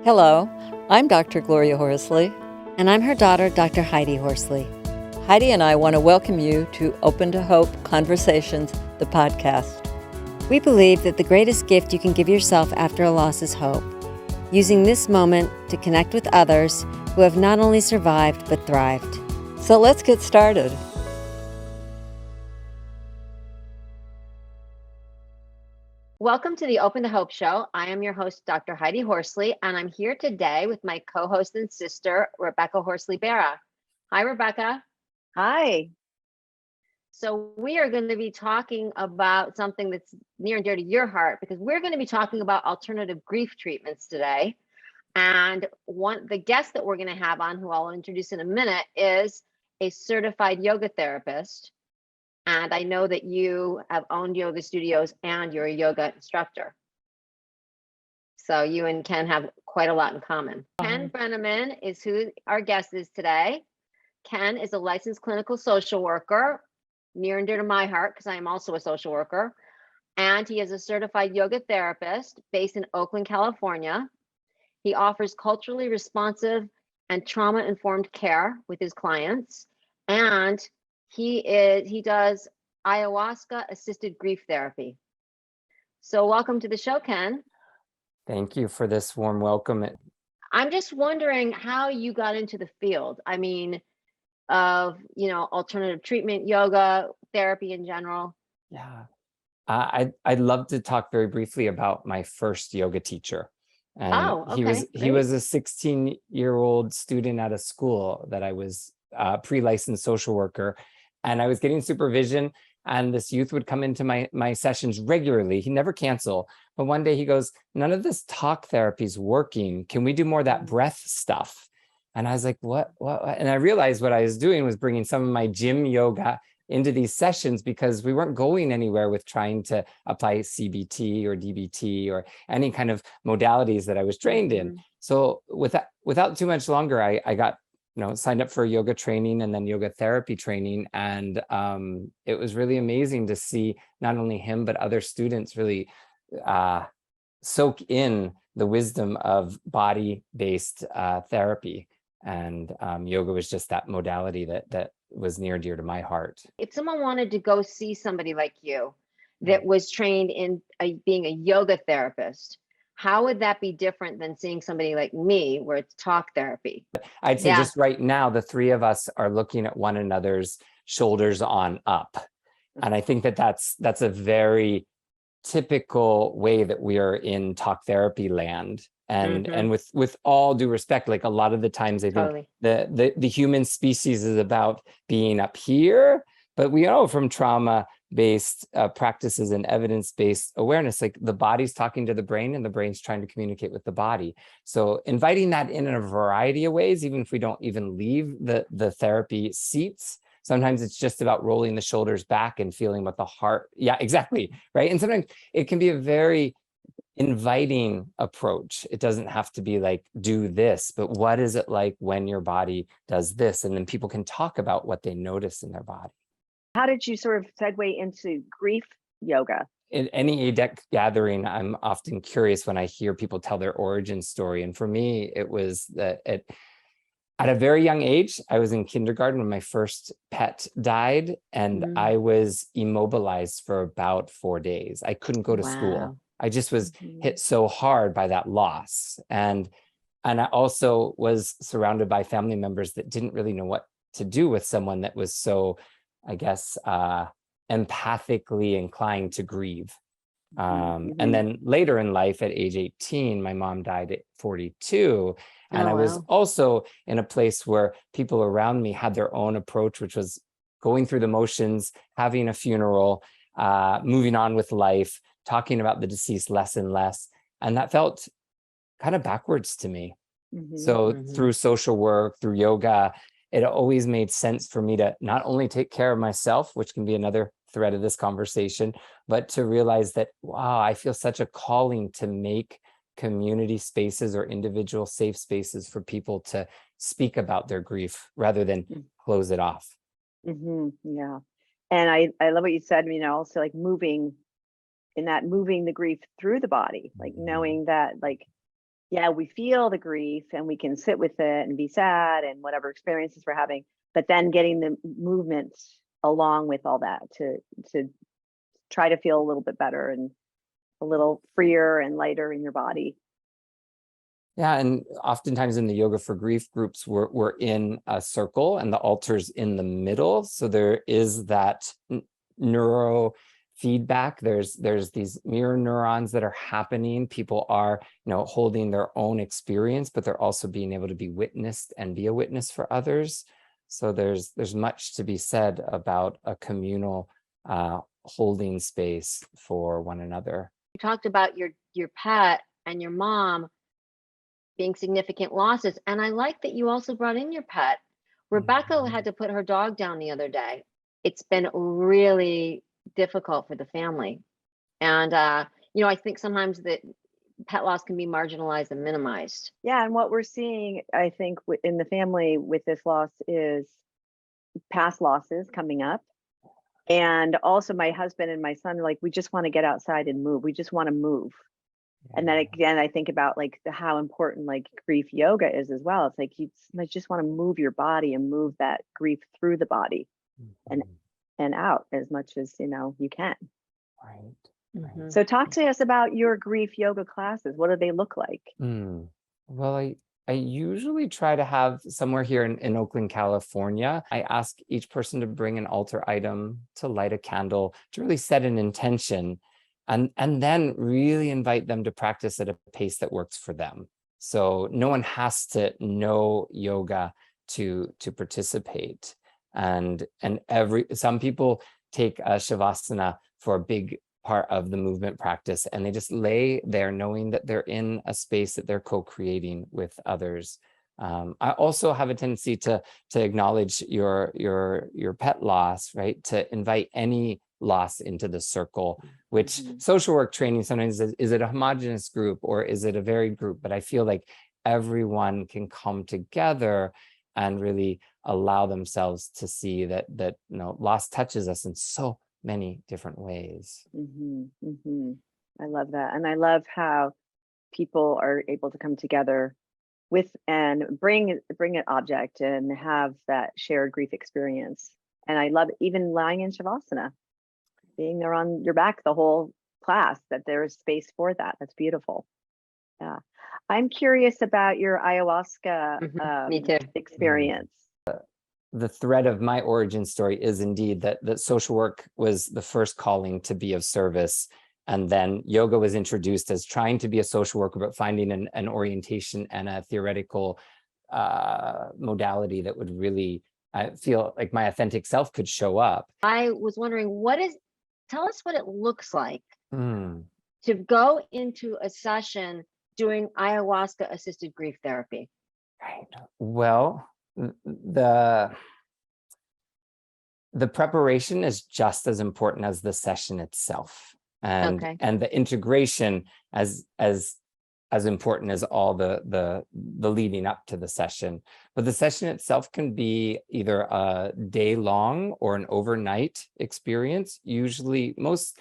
Hello, I'm Dr. Gloria Horsley. And I'm her daughter, Dr. Heidi Horsley. Heidi and I want to welcome you to Open to Hope Conversations, the podcast. We believe that the greatest gift you can give yourself after a loss is hope, using this moment to connect with others who have not only survived but thrived. So let's get started. Welcome to the Open to Hope Show. I am your host, Dr. Heidi Horsley, and I'm here today with my co-host and sister, Rebecca Horsley-Barra. Hi, Rebecca. Hi. So we are going to be talking about something that's near and dear to your heart, because we're going to be talking about alternative grief treatments today. And the guest that we're going to have on, who I'll introduce in a minute, is a certified yoga therapist. And I know that you have owned yoga studios and you're a yoga instructor. So you and Ken have quite a lot in common. Ken Breniman is who our guest is today. Ken is a licensed clinical social worker, near and dear to my heart, because I am also a social worker. And he is a certified yoga therapist based in Oakland, California. He offers culturally responsive and trauma-informed care with his clients. And he does ayahuasca assisted grief therapy. So welcome to the show, Ken. Thank you for this warm welcome. I'm just wondering how you got into the field. I mean, of, alternative treatment, yoga, therapy in general. Yeah. I'd love to talk very briefly about my first yoga teacher. And he was a 16-year-old student at a school that I was pre-licensed social worker. And I was getting supervision, and this youth would come into my sessions regularly. He never cancel. But one day he goes, none of this talk therapy is working. Can we do more of that breath stuff? And I was like, what? And I realized what I was doing was bringing some of my gym yoga into these sessions, because we weren't going anywhere with trying to apply CBT or DBT or any kind of modalities that I was trained in. So without too much longer, I got signed up for yoga training and then yoga therapy training. And it was really amazing to see not only him, but other students really soak in the wisdom of body-based therapy. And yoga was just that modality that was near and dear to my heart. If someone wanted to go see somebody like you that was trained in being a yoga therapist, how would that be different than seeing somebody like me where it's talk therapy? I'd say just right now, the three of us are looking at one another's shoulders on up. And I think that's a very typical way that we are in talk therapy land. And with all due respect, like a lot of the times I think the human species is about being up here, but we know from trauma-based practices and evidence-based awareness, like the body's talking to the brain and the brain's trying to communicate with the body. So inviting that in a variety of ways, even if we don't even leave the therapy seats, sometimes it's just about rolling the shoulders back and feeling what the heart, exactly, right? And sometimes it can be a very inviting approach. It doesn't have to be like, do this, but what is it like when your body does this? And then people can talk about what they notice in their body. How did you sort of segue into grief yoga? In any ADEC gathering, I'm often curious when I hear people tell their origin story. And for me, it was that at a very young age, I was in kindergarten when my first pet died, and I was immobilized for about 4 days. I couldn't go to school. I just was hit so hard by that loss. And I also was surrounded by family members that didn't really know what to do with someone that was so, I guess, empathically inclined to grieve. And then later in life at age 18, my mom died at 42. And I was also in a place where people around me had their own approach, which was going through the motions, having a funeral, moving on with life, talking about the deceased less and less. And that felt kind of backwards to me. So through social work, through yoga, it always made sense for me to not only take care of myself, which can be another thread of this conversation, but to realize that, wow, I feel such a calling to make community spaces or individual safe spaces for people to speak about their grief rather than close it off. Yeah. And I love what you said, also like moving the grief through the body, like knowing that like yeah, we feel the grief and we can sit with it and be sad and whatever experiences we're having, but then getting the movement along with all that to try to feel a little bit better and a little freer and lighter in your body. Yeah, and oftentimes in the Yoga for Grief groups, we're in a circle and the altar's in the middle. So there is that neuro feedback. There's these mirror neurons that are happening. People are, holding their own experience, but they're also being able to be witnessed and be a witness for others. So there's much to be said about a communal holding space for one another. You talked about your pet and your mom being significant losses. And I like that you also brought in your pet. Rebecca had to put her dog down the other day. It's been really difficult for the family. And, I think sometimes that pet loss can be marginalized and minimized. Yeah, and what we're seeing, I think, in the family with this loss is past losses coming up. And also my husband and my son are like, we just want to get outside and move. We just want to move. And then again, I think about like how important like grief yoga is as well. It's like you just want to move your body and move that grief through the body and out as much as you can. Right. Mhm. So talk to us about your grief yoga classes. What do they look like? Well, I usually try to have somewhere here in Oakland, California. I ask each person to bring an altar item, to light a candle, to really set an intention. And then really invite them to practice at a pace that works for them. So no one has to know yoga to participate. And some people take a shavasana for a big part of the movement practice, and they just lay there knowing that they're in a space that they're co-creating with others. I also have a tendency to acknowledge your pet loss, right? To invite any loss into the circle, which social work training sometimes is it a homogenous group or is it a varied group? But I feel like everyone can come together and really allow themselves to see that loss touches us in so many different ways. I love that. And I love how people are able to come together with and bring an object and have that shared grief experience. And I love even lying in shavasana, being there on your back the whole class, that there is space for that. That's beautiful. Yeah. I'm curious about your ayahuasca Me too. experience. The thread of my origin story is indeed that social work was the first calling to be of service. And then yoga was introduced as trying to be a social worker, but finding an orientation and a theoretical modality that would really feel like my authentic self could show up. I was wondering, tell us what it looks like to go into a session doing ayahuasca assisted grief therapy. Right. Well, the preparation is just as important as the session itself, and the integration as important as all the leading up to the session. But the session itself can be either a day long or an overnight experience. Usually most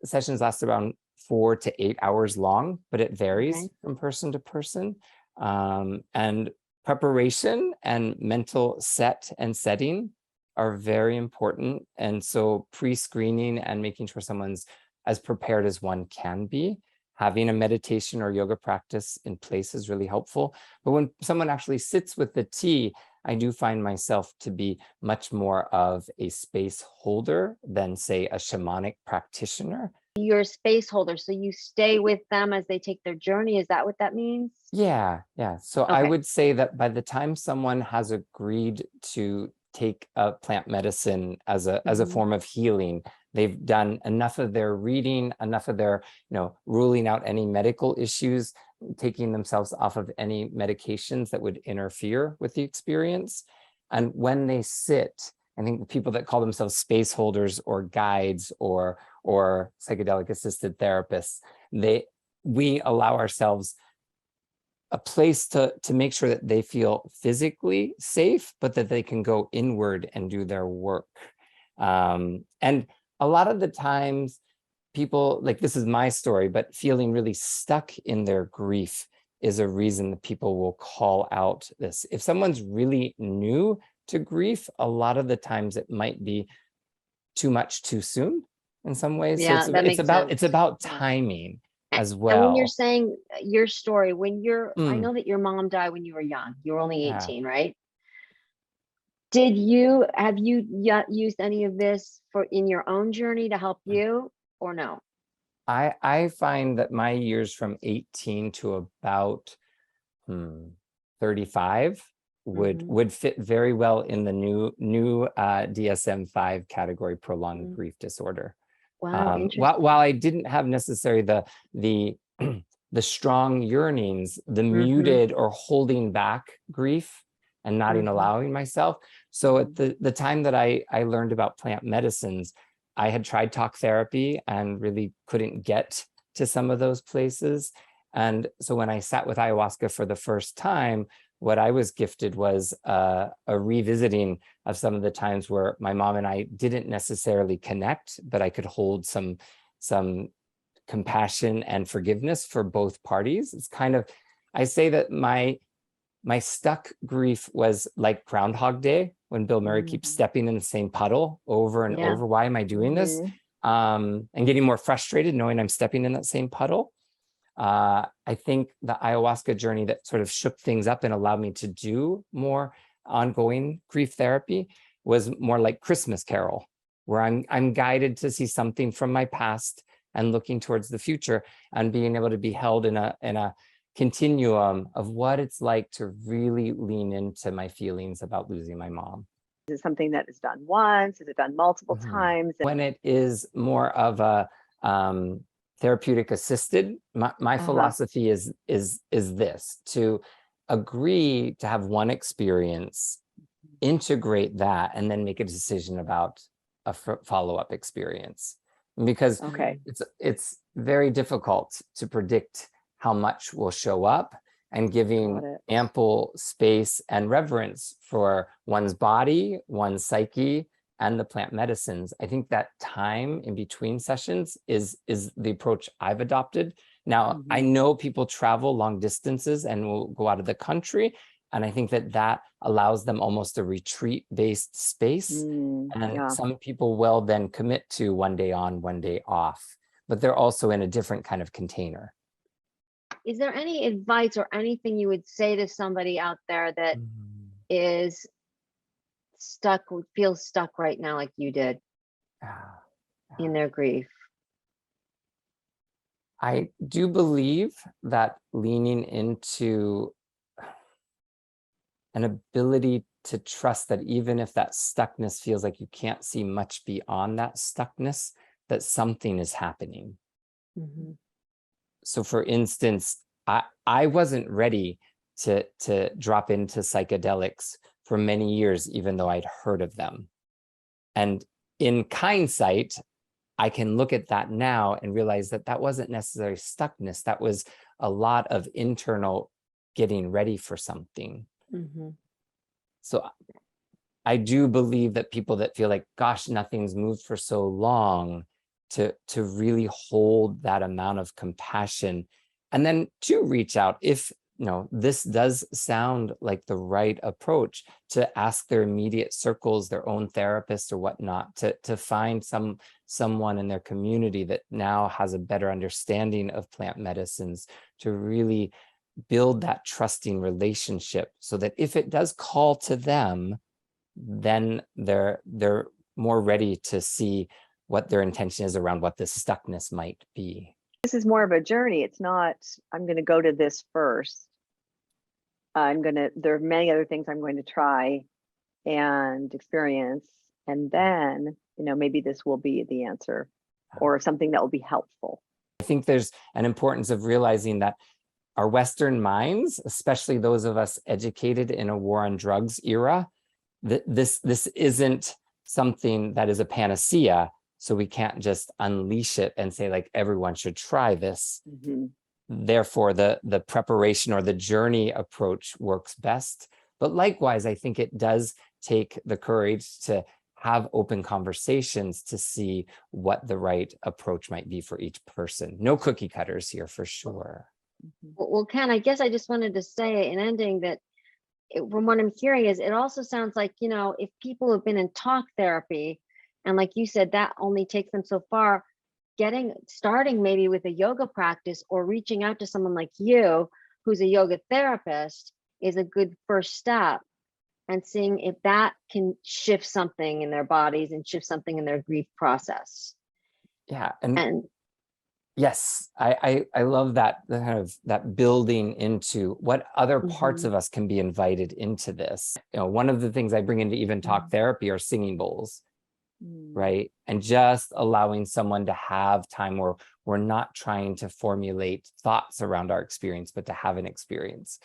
sessions last around 4 to 8 hours long, but it varies from person to person. And preparation and mental set and setting are very important. And so pre-screening and making sure someone's as prepared as one can be. Having a meditation or yoga practice in place is really helpful. But when someone actually sits with the tea, I do find myself to be much more of a space holder than, say, a shamanic practitioner. You're a space holder, so you stay with them as they take their journey. Is that what that means? Yeah. So I would say that by the time someone has agreed to take a plant medicine as a form of healing, they've done enough of their reading, enough of their, ruling out any medical issues, taking themselves off of any medications that would interfere with the experience. And when they sit, I think the people that call themselves space holders or guides or psychedelic assisted therapists, we allow ourselves a place to make sure that they feel physically safe, but that they can go inward and do their work. And a lot of the times people, like, this is my story, but feeling really stuck in their grief is a reason that people will call out this. If someone's really new to grief, a lot of the times it might be too much too soon in some ways. Yeah, So that makes sense. it's about Yeah. timing as And when you're well. saying your story, when I Mm, know that your mom died when you were young. You were only yeah. 18, right? Have you used any of this in your own journey to help you, or no? I find that my years from 18 to about 35 would fit very well in the new DSM-5 category, prolonged grief disorder. Wow, interesting. While I didn't have necessarily the the strong yearnings, the muted or holding back grief and not even allowing myself. So at the time that I learned about plant medicines, I had tried talk therapy and really couldn't get to some of those places. And so when I sat with ayahuasca for the first time, what I was gifted was a revisiting of some of the times where my mom and I didn't necessarily connect, but I could hold some compassion and forgiveness for both parties. It's kind of, I say that my stuck grief was like Groundhog Day, when Bill Murray keeps stepping in the same puddle over and over. Why am I doing this? And getting more frustrated knowing I'm stepping in that same puddle. I think the ayahuasca journey that sort of shook things up and allowed me to do more ongoing grief therapy was more like Christmas Carol, where I'm guided to see something from my past and looking towards the future and being able to be held in a continuum of what it's like to really lean into my feelings about losing my mom. Is it something that is done once? Is it done multiple times? When it is more of a therapeutic assisted, my philosophy is this: to agree to have one experience, integrate that, and then make a decision about a follow-up experience. Because it's very difficult to predict how much will show up, and giving ample space and reverence for one's body, one's psyche, and the plant medicines. I think that time in between sessions is the approach I've adopted. Now, I know people travel long distances and will go out of the country, and I think that allows them almost a retreat-based space. And some people will then commit to one day on, one day off, but they're also in a different kind of container. Is there any advice or anything you would say to somebody out there that is stuck, feels stuck right now like you did in their grief? I do believe that leaning into an ability to trust that even if that stuckness feels like you can't see much beyond that stuckness, that something is happening. So for instance, I wasn't ready to drop into psychedelics for many years, even though I'd heard of them. And in hindsight, I can look at that now and realize that that wasn't necessarily stuckness. That was a lot of internal getting ready for something. So I do believe that people that feel like, gosh, nothing's moved for so long, to really hold that amount of compassion, and then to reach out if this does sound like the right approach, to ask their immediate circles, their own therapist or whatnot, to find someone in their community that now has a better understanding of plant medicines, to really build that trusting relationship, so that if it does call to them, then they're more ready to see what their intention is around what this stuckness might be. This is more of a journey. It's not, I'm going to go to this first. There are many other things I'm going to try and experience. And then, maybe this will be the answer, or something that will be helpful. I think there's an importance of realizing that our Western minds, especially those of us educated in a war on drugs era, this isn't something that is a panacea. So we can't just unleash it and say, like, everyone should try this. Therefore, the preparation or the journey approach works best. But likewise, I think it does take the courage to have open conversations to see what the right approach might be for each person. No cookie cutters here for sure. Well, Ken, I guess I just wanted to say in ending that from what I'm hearing is it also sounds like, if people have been in talk therapy, and like you said, that only takes them so far, starting maybe with a yoga practice or reaching out to someone like you, who's a yoga therapist, is a good first step, and seeing if that can shift something in their bodies and shift something in their grief process. Yeah. And yes, I love that kind of that building into what other parts of us can be invited into this. One of the things I bring into even talk therapy are singing bowls, right? And just allowing someone to have time where we're not trying to formulate thoughts around our experience, but to have an experience.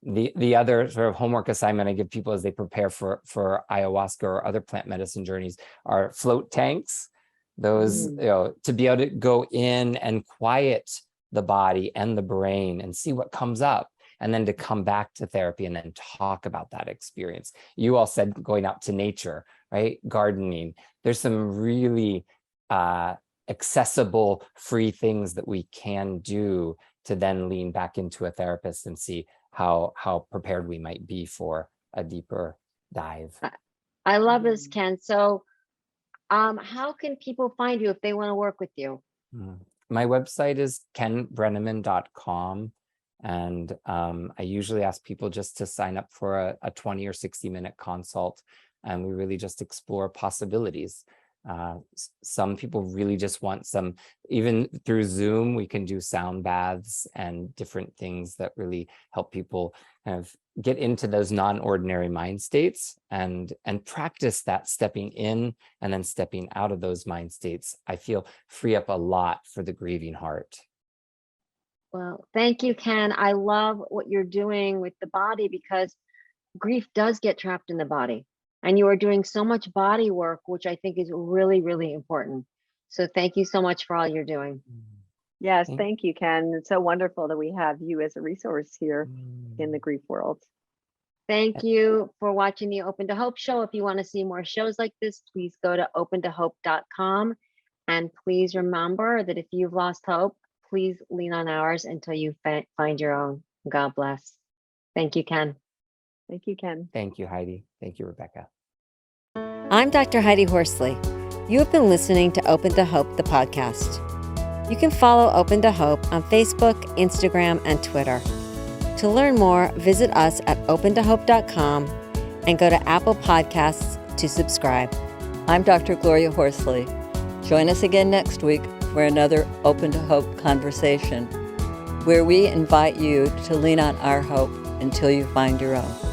The other sort of homework assignment I give people as they prepare for ayahuasca or other plant medicine journeys are float tanks. Those, to be able to go in and quiet the body and the brain and see what comes up, and then to come back to therapy and then talk about that experience. You all said going out to nature, right? Gardening. There's some really accessible, free things that we can do to then lean back into a therapist and see how prepared we might be for a deeper dive. I love this, Ken. So how can people find you if they want to work with you? My website is kenbreniman.com. And I usually ask people just to sign up for a 20 or 60-minute consult. And we really just explore possibilities. Some people really just want even through Zoom, we can do sound baths and different things that really help people kind of get into those non-ordinary mind states and practice that stepping in and then stepping out of those mind states. I feel free up a lot for the grieving heart. Well, thank you, Ken. I love what you're doing with the body, because grief does get trapped in the body. And you are doing so much body work, which I think is really, really important. So thank you so much for all you're doing. Yes, thank you, Ken. It's so wonderful that we have you as a resource here in the grief world. Thank you for watching the Open to Hope show. If you want to see more shows like this, please go to opentohope.com. And please remember that if you've lost hope, please lean on ours until you find your own. God bless. Thank you, Ken. Thank you, Ken. Thank you, Heidi. Thank you, Rebecca. I'm Dr. Heidi Horsley. You have been listening to Open to Hope, the podcast. You can follow Open to Hope on Facebook, Instagram, and Twitter. To learn more, visit us at opentohope.com and go to Apple Podcasts to subscribe. I'm Dr. Gloria Horsley. Join us again next week for another Open to Hope conversation, where we invite you to lean on our hope until you find your own.